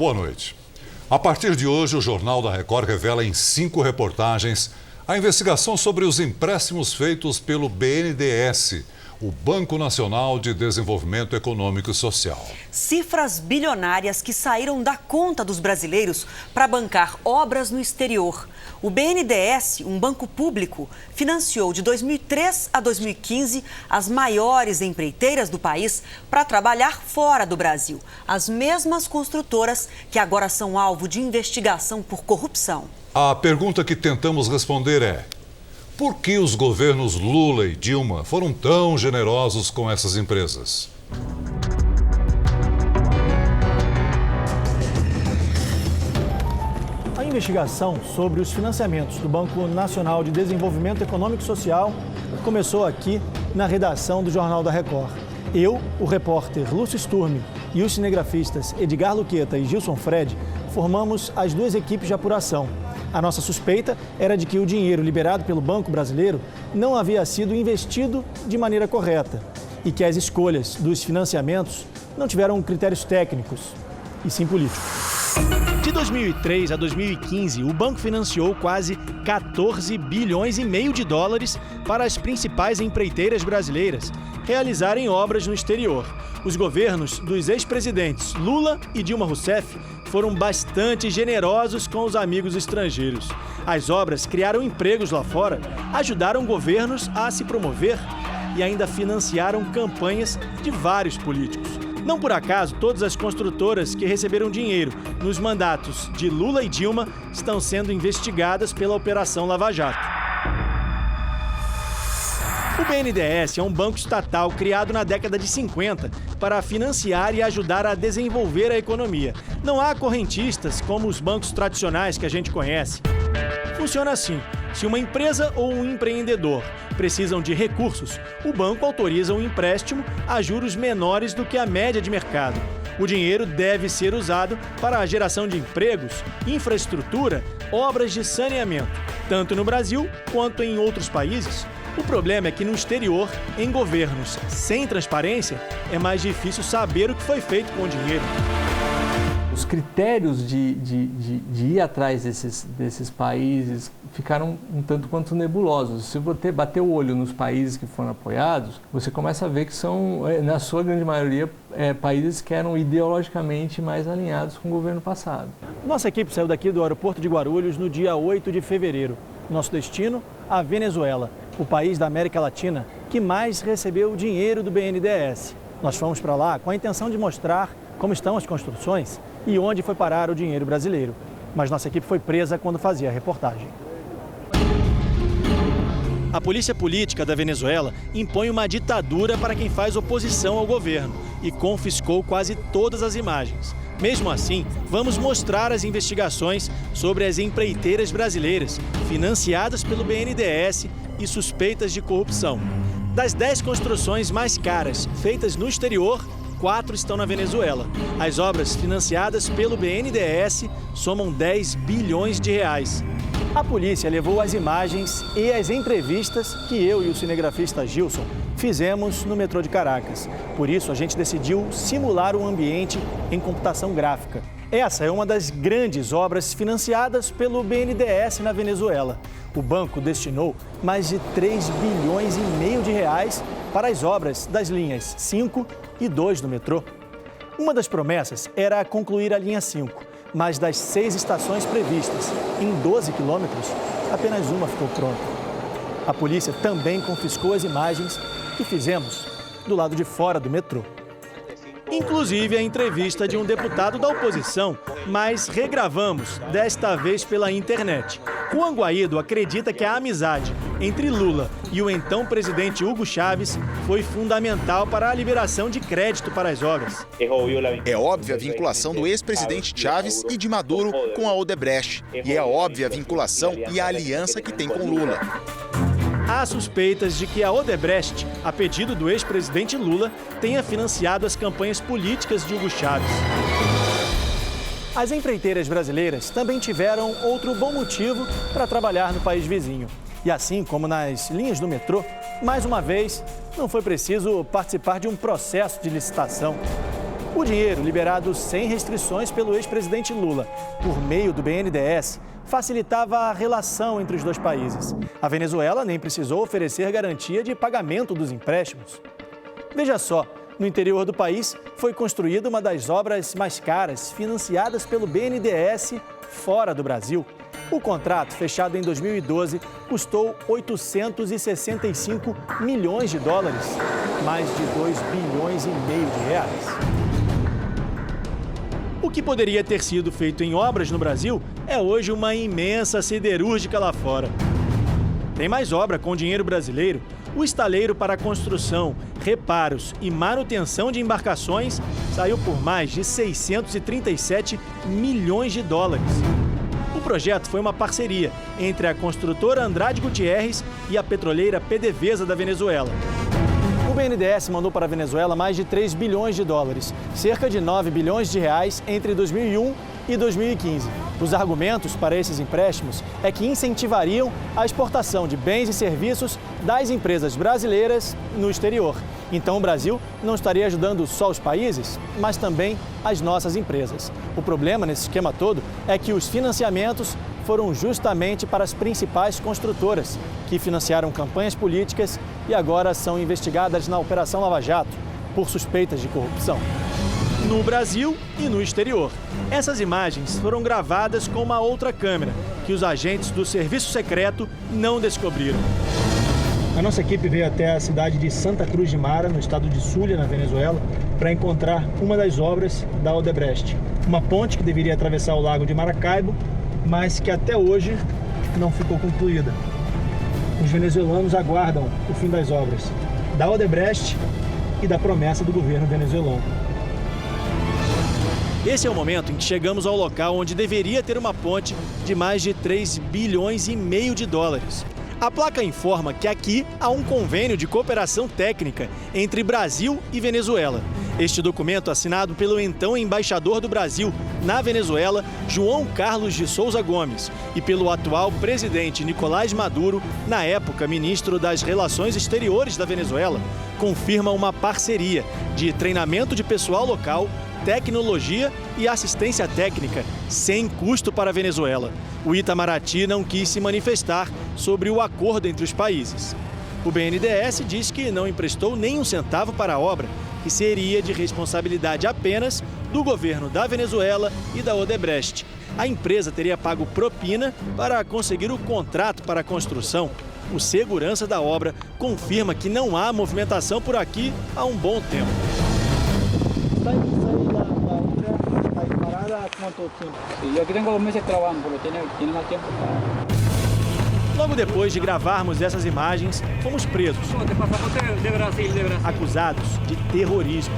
boa noite. A partir de hoje, o Jornal da Record revela em 5 reportagens a investigação sobre os empréstimos feitos pelo BNDES, o Banco Nacional de Desenvolvimento Econômico e Social. Cifras bilionárias que saíram da conta dos brasileiros para bancar obras no exterior. O BNDES, um banco público, financiou de 2003 a 2015 as maiores empreiteiras do país para trabalhar fora do Brasil. As mesmas construtoras que agora são alvo de investigação por corrupção. A pergunta que tentamos responder é: por que os governos Lula e Dilma foram tão generosos com essas empresas? A investigação sobre os financiamentos do Banco Nacional de Desenvolvimento Econômico e Social começou aqui na redação do Jornal da Record. Eu, o repórter Lúcio Sturmi e os cinegrafistas Edgar Luqueta e Gilson Fred formamos as 2 equipes de apuração. A nossa suspeita era de que o dinheiro liberado pelo Banco Brasileiro não havia sido investido de maneira correta e que as escolhas dos financiamentos não tiveram critérios técnicos, e sim políticos. De 2003 a 2015, o banco financiou quase 14 bilhões e meio de dólares para as principais empreiteiras brasileiras realizarem obras no exterior. Os governos dos ex-presidentes Lula e Dilma Rousseff foram bastante generosos com os amigos estrangeiros. As obras criaram empregos lá fora, ajudaram governos a se promover e ainda financiaram campanhas de vários políticos. Não por acaso, todas as construtoras que receberam dinheiro nos mandatos de Lula e Dilma estão sendo investigadas pela Operação Lava Jato. O BNDES é um banco estatal criado na década de 50 para financiar e ajudar a desenvolver a economia. Não há correntistas como os bancos tradicionais que a gente conhece. Funciona assim: se uma empresa ou um empreendedor precisam de recursos, o banco autoriza um empréstimo a juros menores do que a média de mercado. O dinheiro deve ser usado para a geração de empregos, infraestrutura, obras de saneamento, tanto no Brasil quanto em outros países. O problema é que no exterior, em governos sem transparência, é mais difícil saber o que foi feito com o dinheiro. Os critérios de ir atrás desses países ficaram um tanto quanto nebulosos. Se você bater o olho nos países que foram apoiados, você começa a ver que são, na sua grande maioria, países que eram ideologicamente mais alinhados com o governo passado. Nossa equipe saiu daqui do aeroporto de Guarulhos no dia 8 de fevereiro. Nosso destino, a Venezuela, o país da América Latina que mais recebeu dinheiro do BNDES. Nós fomos para lá com a intenção de mostrar como estão as construções e onde foi parar o dinheiro brasileiro. Mas nossa equipe foi presa quando fazia a reportagem. A polícia política da Venezuela impõe uma ditadura para quem faz oposição ao governo e confiscou quase todas as imagens. Mesmo assim, vamos mostrar as investigações sobre as empreiteiras brasileiras financiadas pelo BNDES e suspeitas de corrupção. Das 10 construções mais caras feitas no exterior, 4 estão na Venezuela. As obras financiadas pelo BNDES somam 10 bilhões de reais. A polícia levou as imagens e as entrevistas que eu e o cinegrafista Gilson fizemos no metrô de Caracas. Por isso, a gente decidiu simular o ambiente em computação gráfica. Essa é uma das grandes obras financiadas pelo BNDES na Venezuela. O banco destinou mais de 3 bilhões e meio de reais para as obras das linhas 5 e 2 do metrô. Uma das promessas era concluir a linha 5, mas das 6 estações previstas, em 12 quilômetros, apenas uma ficou pronta. A polícia também confiscou as imagens que fizemos do lado de fora do metrô. Inclusive a entrevista de um deputado da oposição, mas regravamos, desta vez pela internet. Juan Guaidó acredita que a amizade entre Lula e o então presidente Hugo Chávez foi fundamental para a liberação de crédito para as obras. É óbvia a vinculação do ex-presidente Chávez e de Maduro com a Odebrecht. E é óbvia a vinculação e a aliança que tem com Lula. Há suspeitas de que a Odebrecht, a pedido do ex-presidente Lula, tenha financiado as campanhas políticas de Hugo Chávez. As empreiteiras brasileiras também tiveram outro bom motivo para trabalhar no país vizinho. E assim como nas linhas do metrô, mais uma vez, não foi preciso participar de um processo de licitação. O dinheiro, liberado sem restrições pelo ex-presidente Lula, por meio do BNDES, facilitava a relação entre os dois países. A Venezuela nem precisou oferecer garantia de pagamento dos empréstimos. Veja só, no interior do país foi construída uma das obras mais caras financiadas pelo BNDES fora do Brasil. O contrato, fechado em 2012, custou 865 milhões de dólares, mais de 2,5 bilhões de reais. O que poderia ter sido feito em obras no Brasil é hoje uma imensa siderúrgica lá fora. Tem mais obra com dinheiro brasileiro. O estaleiro para construção, reparos e manutenção de embarcações saiu por mais de 637 milhões de dólares. O projeto foi uma parceria entre a construtora Andrade Gutierrez e a petroleira PDVSA da Venezuela. O BNDES mandou para a Venezuela mais de 3 bilhões de dólares, cerca de 9 bilhões de reais entre 2001 e 2015. Os argumentos para esses empréstimos é que incentivariam a exportação de bens e serviços das empresas brasileiras no exterior. Então o Brasil não estaria ajudando só os países, mas também as nossas empresas. O problema nesse esquema todo é que os financiamentos foram justamente para as principais construtoras, que financiaram campanhas políticas e agora são investigadas na Operação Lava Jato por suspeitas de corrupção. No Brasil e no exterior. Essas imagens foram gravadas com uma outra câmera, que os agentes do Serviço Secreto não descobriram. A nossa equipe veio até a cidade de Santa Cruz de Mara, no estado de Zulia, na Venezuela, para encontrar uma das obras da Odebrecht. Uma ponte que deveria atravessar o lago de Maracaibo, mas que até hoje não ficou concluída. Os venezuelanos aguardam o fim das obras da Odebrecht e da promessa do governo venezuelano. Esse é o momento em que chegamos ao local onde deveria ter uma ponte de mais de 3,5 bilhões de dólares. A placa informa que aqui há um convênio de cooperação técnica entre Brasil e Venezuela. Este documento, assinado pelo então embaixador do Brasil na Venezuela, João Carlos de Souza Gomes, e pelo atual presidente Nicolás Maduro, na época ministro das Relações Exteriores da Venezuela, confirma uma parceria de treinamento de pessoal local, tecnologia e assistência técnica, sem custo para a Venezuela. O Itamaraty não quis se manifestar sobre o acordo entre os países. O BNDES diz que não emprestou nem um centavo para a obra, que seria de responsabilidade apenas do governo da Venezuela e da Odebrecht. A empresa teria pago propina para conseguir o contrato para a construção. O segurança da obra confirma que não há movimentação por aqui há um bom tempo. Logo depois de gravarmos essas imagens, fomos presos, acusados de terrorismo.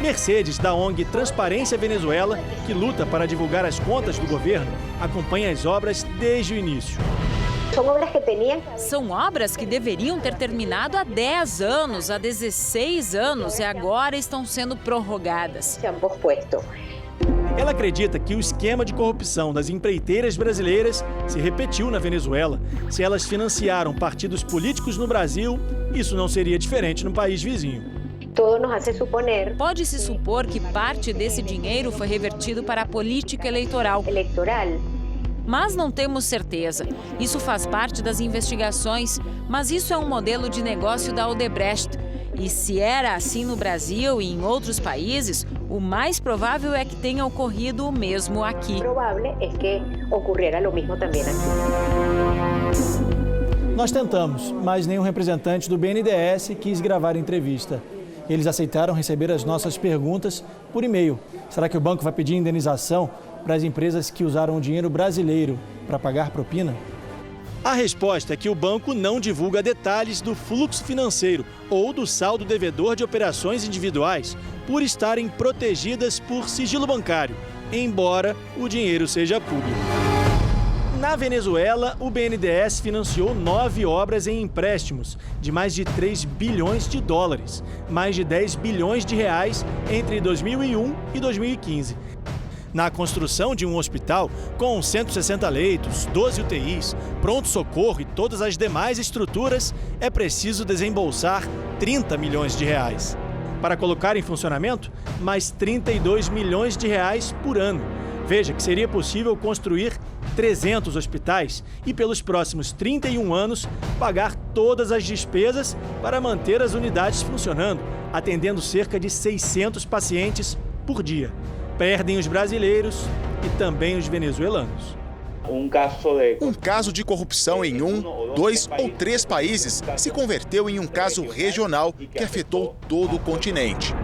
Mercedes, da ONG Transparência Venezuela, que luta para divulgar as contas do governo, acompanha as obras desde o início. São obras que deveriam ter terminado há 10 anos, há 16 anos e agora estão sendo prorrogadas. Ela acredita que o esquema de corrupção das empreiteiras brasileiras se repetiu na Venezuela. Se elas financiaram partidos políticos no Brasil, isso não seria diferente no país vizinho. Pode-se supor que parte desse dinheiro foi revertido para a política eleitoral. Mas não temos certeza. Isso faz parte das investigações, mas isso é um modelo de negócio da Odebrecht. E se era assim no Brasil e em outros países, o mais provável é que tenha ocorrido o mesmo aqui. Nós tentamos, mas nenhum representante do BNDES quis gravar a entrevista. Eles aceitaram receber as nossas perguntas por e-mail. Será que o banco vai pedir indenização para as empresas que usaram o dinheiro brasileiro para pagar propina? A resposta é que o banco não divulga detalhes do fluxo financeiro ou do saldo devedor de operações individuais, por estarem protegidas por sigilo bancário, embora o dinheiro seja público. Na Venezuela, o BNDES financiou 9 obras em empréstimos de mais de 3 bilhões de dólares, mais de 10 bilhões de reais entre 2001 e 2015. Na construção de um hospital com 160 leitos, 12 UTIs, pronto-socorro e todas as demais estruturas, é preciso desembolsar 30 milhões de reais. Para colocar em funcionamento, mais 32 milhões de reais por ano. Veja que seria possível construir 300 hospitais e, pelos próximos 31 anos, pagar todas as despesas para manter as unidades funcionando, atendendo cerca de 600 pacientes por dia. Perdem os brasileiros e também os venezuelanos. Um caso de corrupção em 1, 2 ou 3 países se converteu em um caso regional que afetou todo o continente.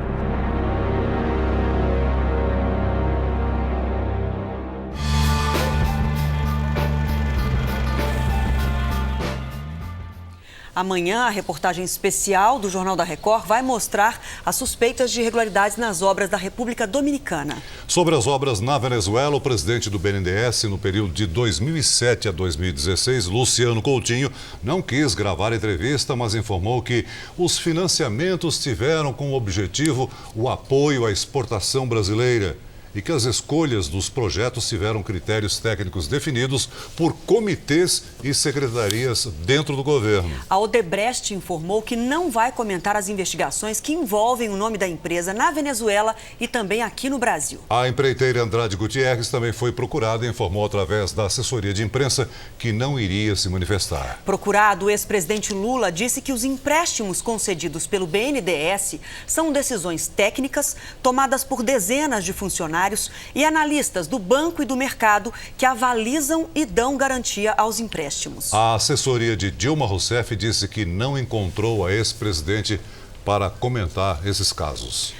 Amanhã, a reportagem especial do Jornal da Record vai mostrar as suspeitas de irregularidades nas obras da República Dominicana. Sobre as obras na Venezuela, o presidente do BNDES, no período de 2007 a 2016, Luciano Coutinho, não quis gravar a entrevista, mas informou que os financiamentos tiveram como objetivo o apoio à exportação brasileira e que as escolhas dos projetos tiveram critérios técnicos definidos por comitês e secretarias dentro do governo. A Odebrecht informou que não vai comentar as investigações que envolvem o nome da empresa na Venezuela e também aqui no Brasil. A empreiteira Andrade Gutierrez também foi procurada e informou através da assessoria de imprensa que não iria se manifestar. Procurado, o ex-presidente Lula disse que os empréstimos concedidos pelo BNDES são decisões técnicas tomadas por dezenas de funcionários e analistas do banco e do mercado que avalizam e dão garantia aos empréstimos. A assessoria de Dilma Rousseff disse que não encontrou a ex-presidente para comentar esses casos.